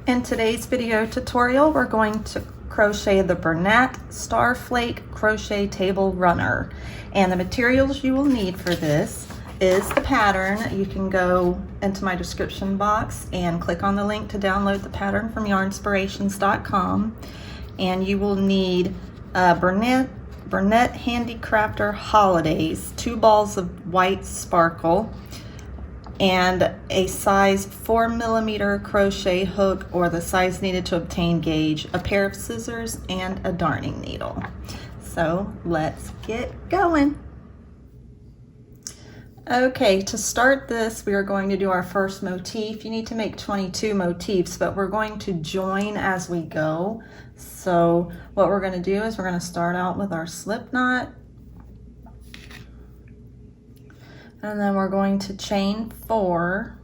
In today's video tutorial, we're going to crochet the Crochet Starflake crochet table runner. And the materials you will need for this is the pattern. You can go into my description box and click on the link to download the pattern from yarnspirations.com. And you will need Burnett Handicrafter Holidays, 2 balls of white sparkle, and a size 4mm crochet hook or the size needed to obtain gauge, a pair of scissors, and a darning needle. So let's get going. Okay, to start this, we are going to do our first motif. You need to make 22 motifs, but we're going to join as we go. So what we're going to do is we're going to start out with our slip knot. And then we're going to chain 4.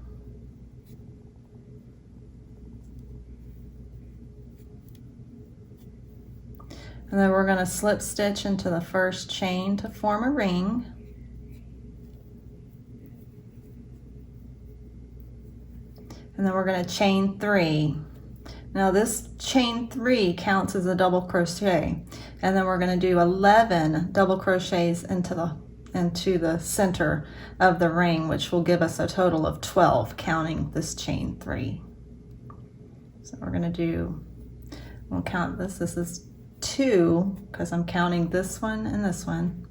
And then we're going to slip stitch into the first chain to form a ring. And then we're going to chain 3. Now this chain 3 counts as a double crochet. And then we're going to do 11 double crochets into the center of the ring, which will give us a total of 12 counting this chain 3. So we're going to we'll count this. This is 2 because I'm counting this one and this one.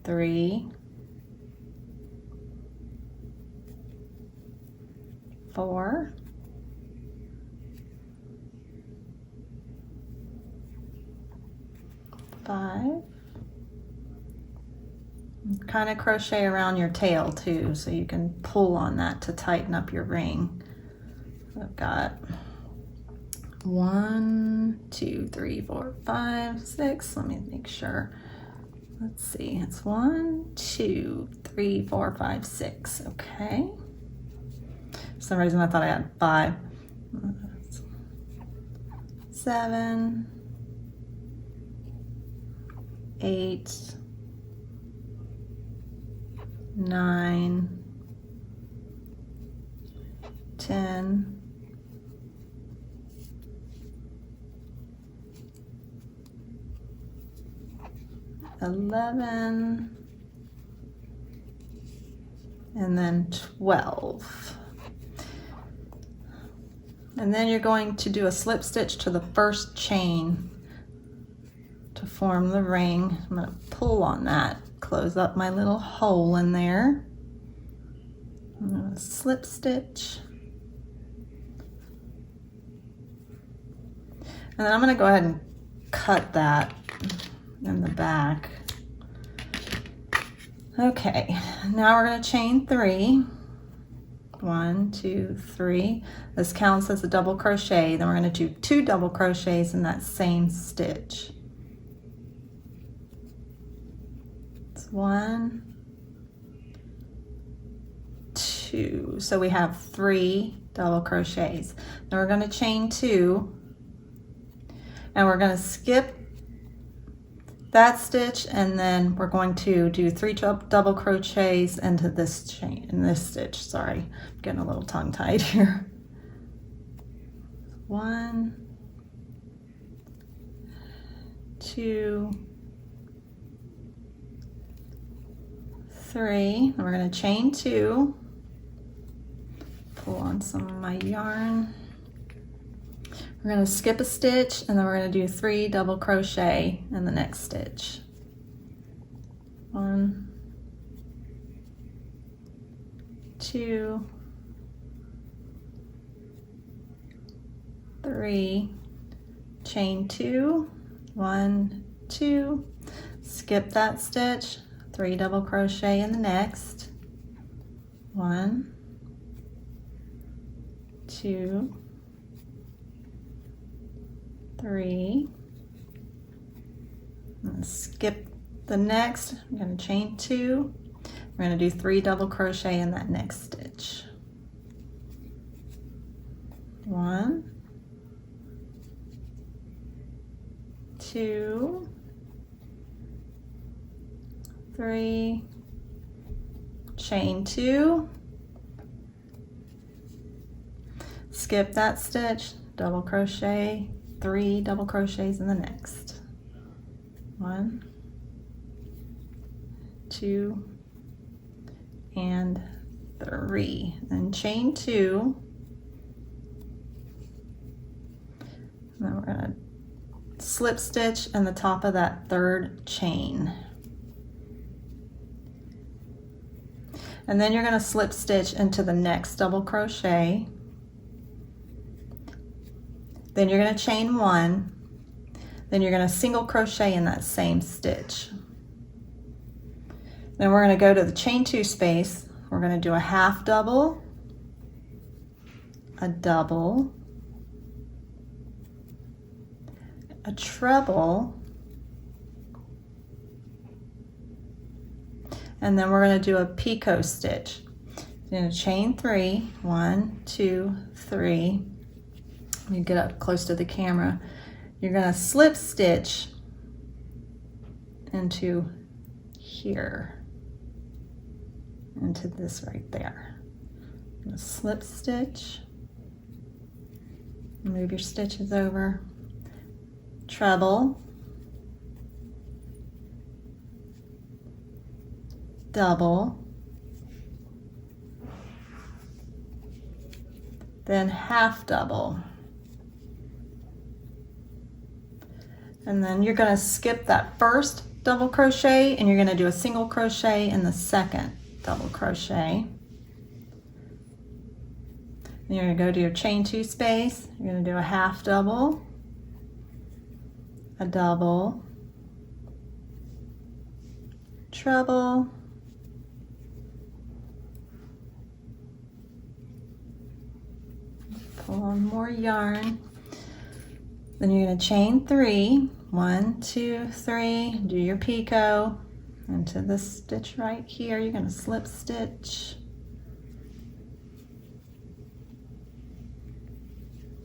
3, 4, 5. Kind of crochet around your tail too, so you can pull on that to tighten up your ring. I've got 1, 2, 3, 4, 5, 6. Let me make sure. Let's see, it's 1, 2, 3, 4, 5, 6. Okay. For some reason I thought I had 5. 7, 8, 9, 10, 11, and then 12. And then you're going to do a slip stitch to the first chain to form the ring. I'm going to pull on that, close up my little hole in there. I'm going to slip stitch. And then I'm going to go ahead and cut that in the back. Okay, now we're going to chain 3. 1, 2, 3. This counts as a double crochet. Then we're going to do 2 double crochets in that same stitch. 1, 2. So we have 3 double crochets. Then we're going to chain 2, and we're going to skip that stitch, and then we're going to do 3 double crochets into this chain, in this stitch. Sorry, I'm getting a little tongue-tied here. 1, 2, 3, and we're going to chain 2, pull on some of my yarn. We're going to skip a stitch, and then we're going to do 3 double crochet in the next stitch. 1, 2, 3, chain 2, 1, 2, skip that stitch, 3 double crochet in the next. 1, 2, 3. Skip the next. I'm going to chain 2. We're going to do 3 double crochet in that next stitch. 1, 2, 3, chain 2, skip that stitch, double crochet, 3 double crochets in the next. 1, 2, and 3. Then chain 2. And then we're going to slip stitch in the top of that 3rd chain. And then you're going to slip stitch into the next double crochet. Then you're going to chain 1. Then you're going to single crochet in that same stitch. Then we're going to go to the chain 2 space. We're going to do a half double, a double, a treble, and then we're going to do a picot stitch. You're going to chain 3, 1, 2, 3. Let me get up close to the camera. You're going to slip stitch into here, into this right there. I'm going to slip stitch, move your stitches over, treble, double, then half double. And then you're going to skip that first double crochet and you're going to do a single crochet in the second double crochet. Then you're going to go to your chain 2 space. You're going to do a half double, a double, treble, pull on more yarn. Then you're going to chain 3, 1, 2, 3, do your picot into this stitch right here. You're going to slip stitch.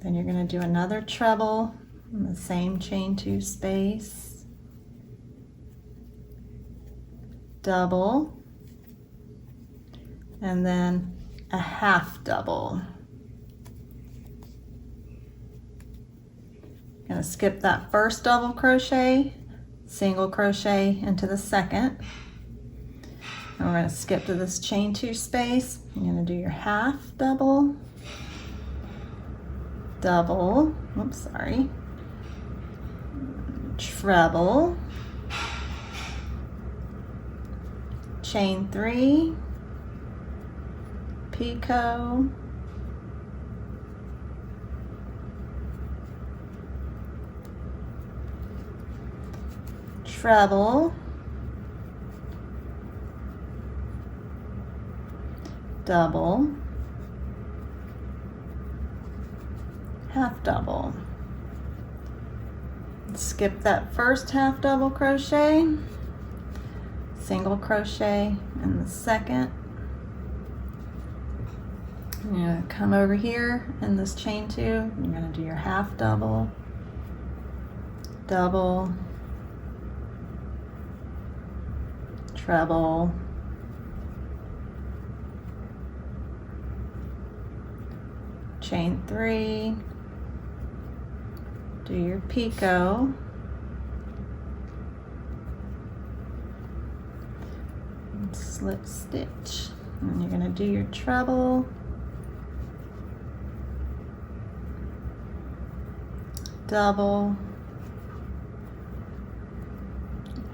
Then you're going to do another treble in the same chain 2 space, double, and then a half double. Going to skip that first double crochet, single crochet into the second. And we're going to skip to this chain 2 space. You're going to do your half double, double, oops, sorry, treble, chain 3, picot, treble, double, half double. Skip that first half double crochet, single crochet in the second. You're going to come over here in this chain 2. You're going to do your half double, double, treble, chain 3, do your picot, and slip stitch, and you're going to do your treble, double,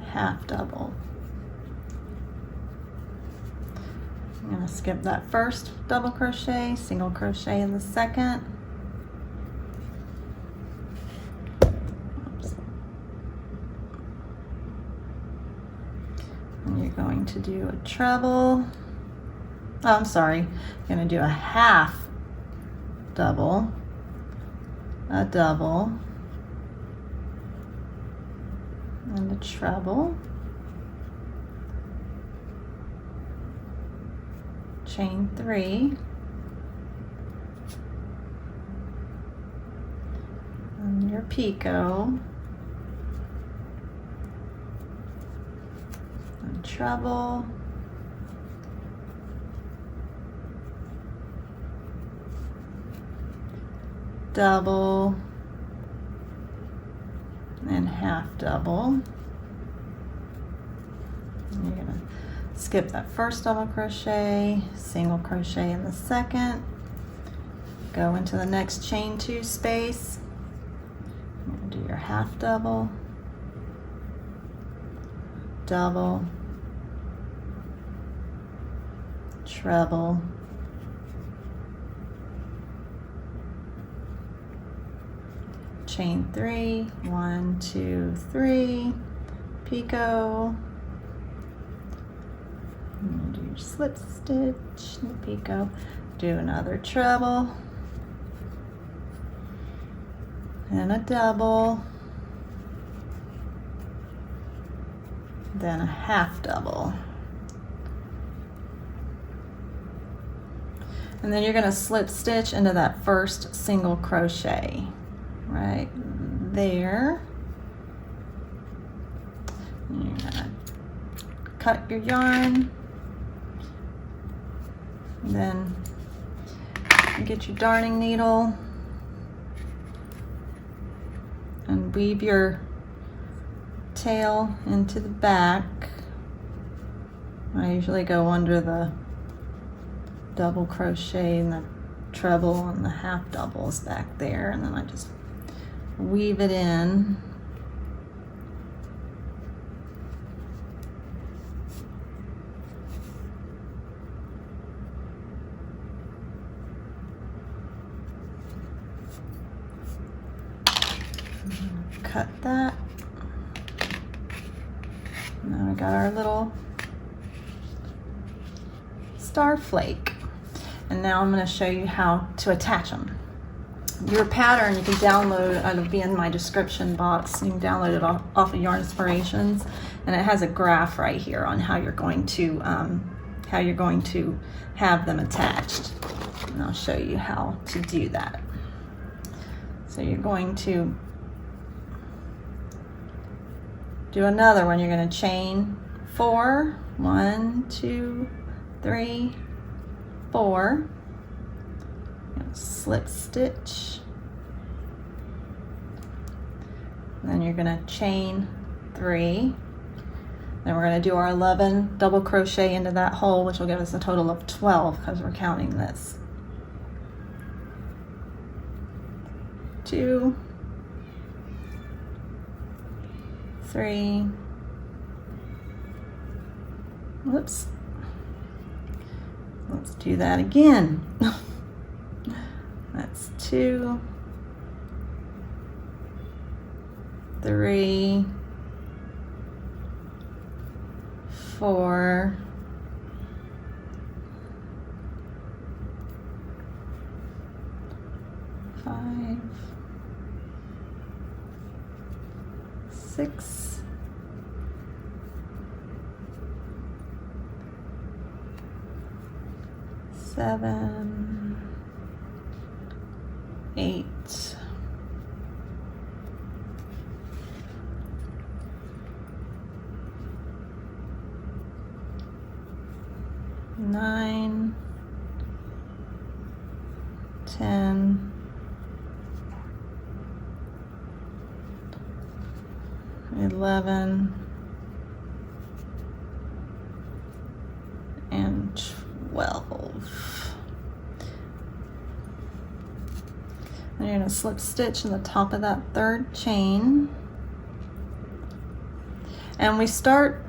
half double. I'm going to skip that first double crochet, single crochet in the second. Oops. And you're going to do a treble. Oh, I'm sorry. You're going to do a half double, a double, and a treble. Chain 3, and your picot, and treble, double, and half double. And you're gonna skip that first double crochet, single crochet in the second, go into the next chain 2 space, you're gonna do your half double, double, treble, chain 3, 1, 2, 3, picot, and do your slip stitch in the picot, do another treble, and a double, then a half double. And then you're going to slip stitch into that first single crochet right there. And you're going to cut your yarn, then get your darning needle and weave your tail into the back. I usually go under the double crochet and the treble and the half doubles back there, and then I just weave it in. Cut that. Now we got our little Starflake. And now I'm going to show you how to attach them. Your pattern you can download, it'll be in my description box. You can download it off of Yarn Inspirations, and it has a graph right here on how you're going to have them attached. And I'll show you how to do that. So you're going to do another one. You're going to chain 4, 1, 2, 3, 4, slip stitch, then you're going to chain 3, then we're going to do our 11 double crochet into that hole, which will give us a total of 12 because we're counting this. 2, 3, whoops. Let's do that again. That's 2, 3, 4, 5, 6, 7, 8, 9, 10, 11, and 12. And you're going to slip stitch in the top of that third chain. And we start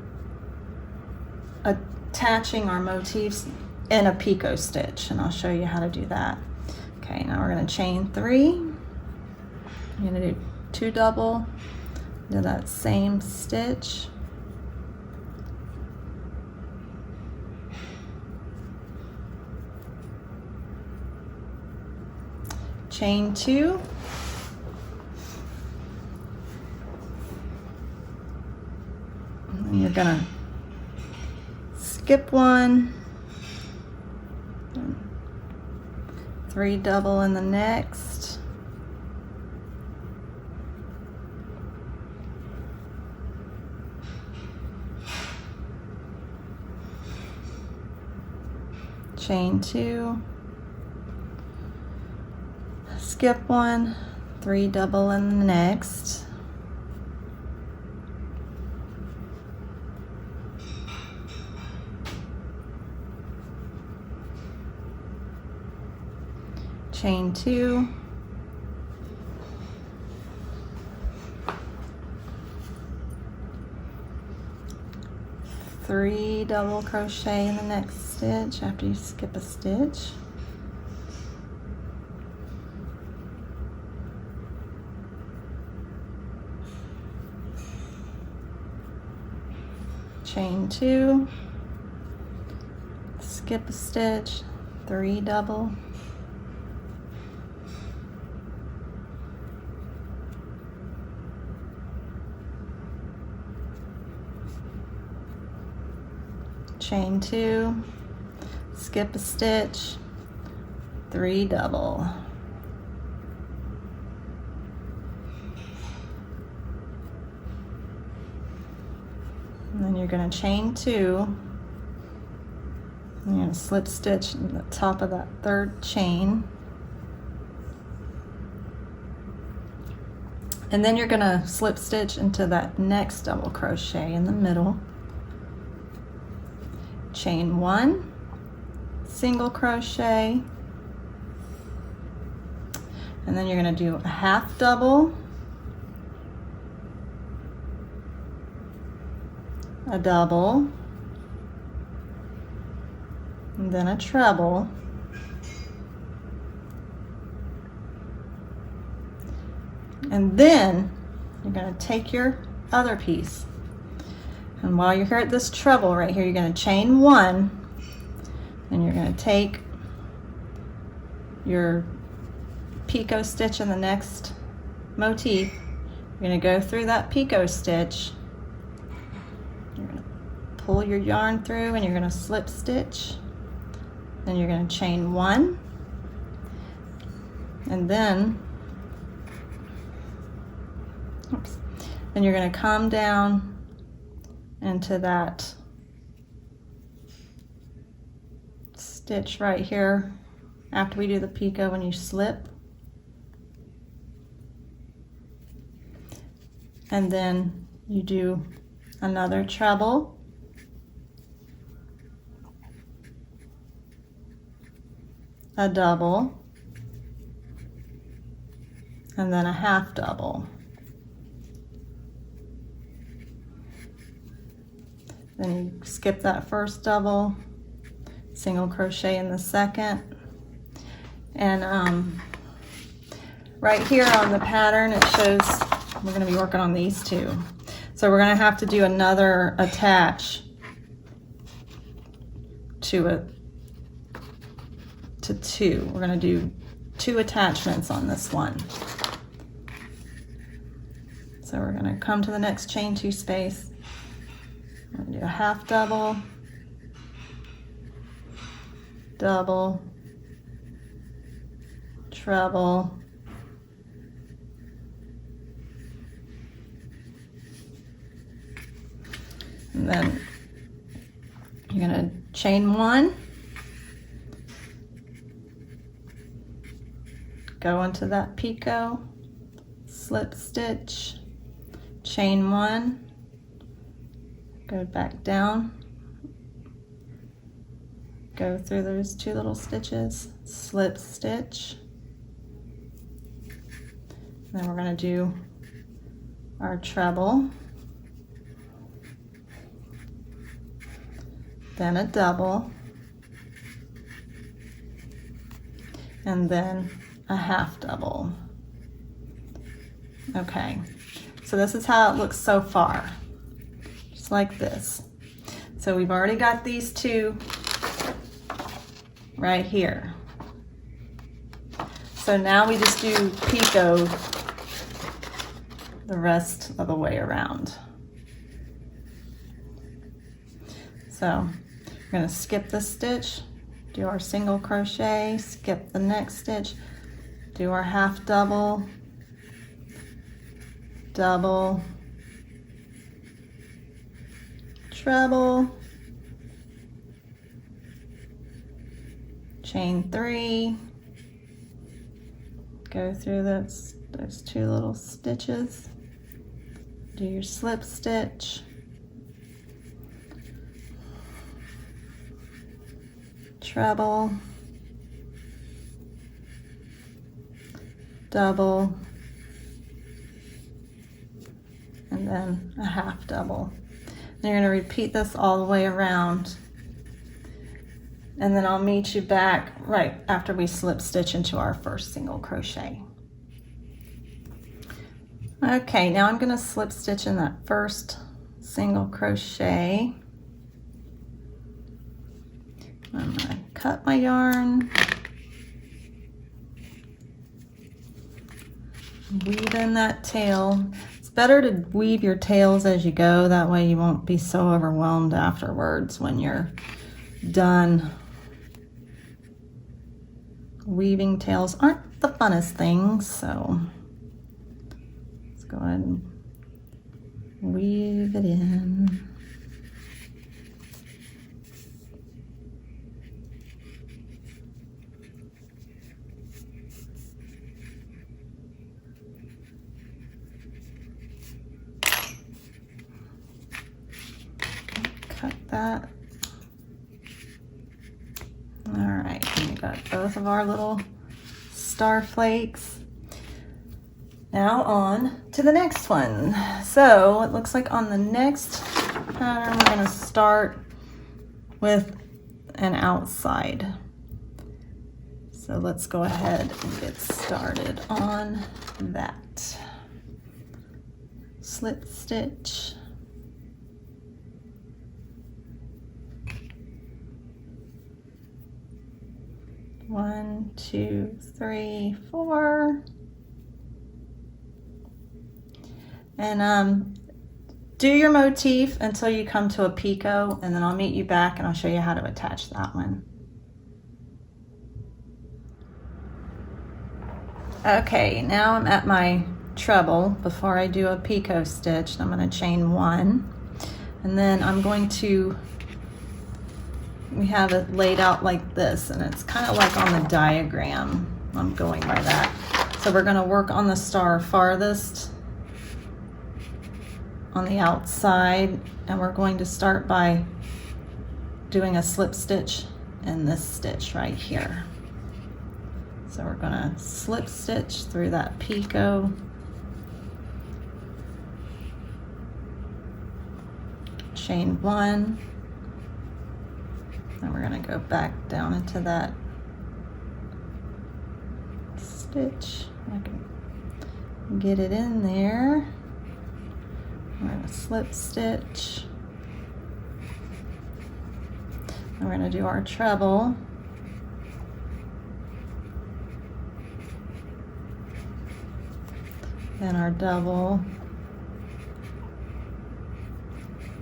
attaching our motifs in a picot stitch, and I'll show you how to do that. Okay, now we're going to chain 3. You're going to do 2 double, do that same stitch. Chain 2, and you're gonna skip 1, 3 double in the next, chain 2, skip one, 3 double in the next. Chain 2, three double crochet in the next stitch after you skip a stitch. Chain 2, skip a stitch, 3 double. Chain 2, skip a stitch, 3 double. And then you're going to chain 2. And you're going to slip stitch in the top of that third chain. And then you're going to slip stitch into that next double crochet in the middle. Chain 1, single crochet, and then you're going to do a half double, a double, and then a treble, and then you're going to take your other piece. And while you're here at this treble right here, you're going to chain 1, and you're going to take your picot stitch in the next motif. You're going to go through that picot stitch. You're going to pull your yarn through, and you're going to slip stitch. Then you're going to chain 1, and then you're going to come down into that stitch right here after we do the picot when you slip, and then you do another treble, a double, and then a half double. Then you skip that first double, single crochet in the second, and right here on the pattern it shows we're going to be working on these two. So we're going to have to do another attach to 2. We're going to do 2 attachments on this one. So we're going to come to the next chain 2 space. I'm going to do a half double, double, treble, and then you're going to chain 1, go into that picot, slip stitch, chain 1, go back down, go through those 2 little stitches, slip stitch, and then we're going to do our treble, then a double, and then a half double. Okay, so this is how it looks so far. Like this. So we've already got these 2 right here. So now we just do picot the rest of the way around. So we're going to skip this stitch, do our single crochet, skip the next stitch, do our half double, double, treble, chain 3, go through those 2 little stitches, do your slip stitch, treble, double, and then a half double. And you're going to repeat this all the way around, and then I'll meet you back right after we slip stitch into our first single crochet. Okay, now I'm going to slip stitch in that first single crochet. I'm going to cut my yarn, weave in that tail. It's better to weave your tails as you go, that way you won't be so overwhelmed afterwards when you're done. Weaving tails aren't the funnest things, so let's go ahead and weave it in. Cut that. All right, and we got both of our little star flakes. Now on to the next one. So it looks like on the next pattern, we're going to start with an outside. So let's go ahead and get started on that. Slip stitch. One, two, three, four. And do your motif until you come to a picot, and then I'll meet you back and I'll show you how to attach that one. Okay, now I'm at my treble before I do a picot stitch. I'm going to chain 1, and then I'm going to, we have it laid out like this, and it's kind of like on the diagram. I'm going by that. So we're going to work on the star farthest on the outside, and we're going to start by doing a slip stitch in this stitch right here. So we're going to slip stitch through that picot, chain 1, and we're going to go back down into that stitch. I can get it in there. We're going to slip stitch, and we're going to do our treble, then our double,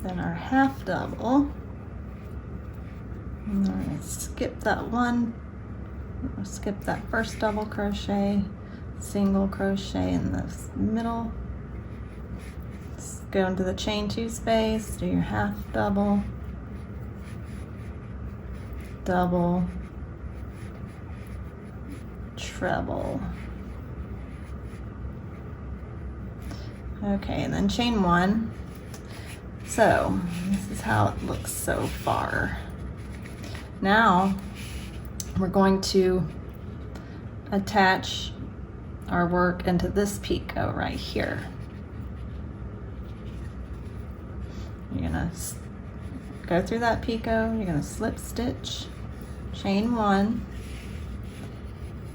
then our half double, and then we're going to skip that one, we'll skip that first double crochet, single crochet in the middle, go into the chain 2 space, do your half double, double, treble. Okay, and then chain 1. So this is how it looks so far. Now we're going to attach our work into this picot right here. You're gonna go through that picot, you're gonna slip stitch, chain 1,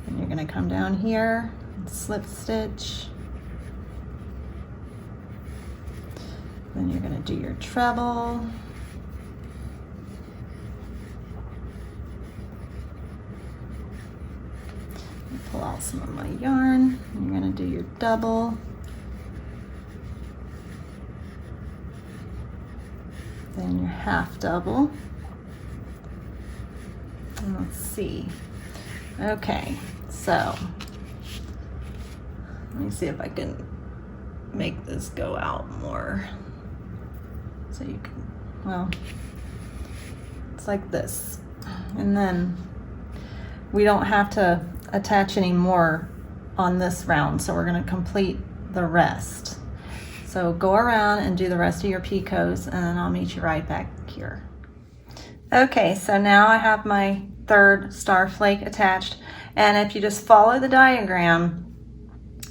and you're gonna come down here and slip stitch, then you're gonna do your treble, pull out some of my yarn, and you're gonna do your double, then your half double, and let's see. Okay, so let me see if I can make this go out more. So you can, well, it's like this. And then we don't have to attach any more on this round, so we're going to complete the rest. So go around and do the rest of your picots, and then I'll meet you right back here. Okay, so now I have my third Starflake attached, and if you just follow the diagram,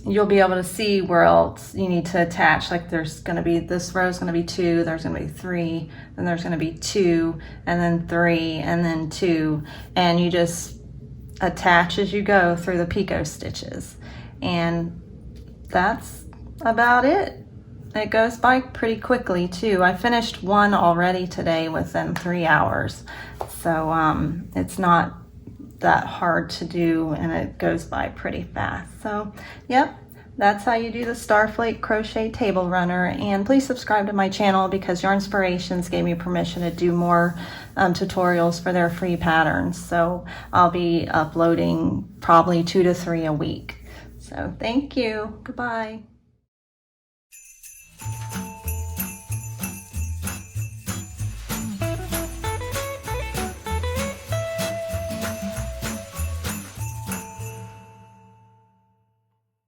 you'll be able to see where else you need to attach. Like there's going to be, this row is going to be 2, there's going to be 3, then there's going to be 2, and then 3, and then 2, and you just attach as you go through the picot stitches. And that's about it. It goes by pretty quickly too. I finished one already today within 3 hours, so it's not that hard to do, and it goes by pretty fast. So yep, that's how you do the Starflake crochet table runner. And please subscribe to my channel because Yarnspirations gave me permission to do more tutorials for their free patterns, so I'll be uploading probably 2 to 3 a week. So thank you. Goodbye.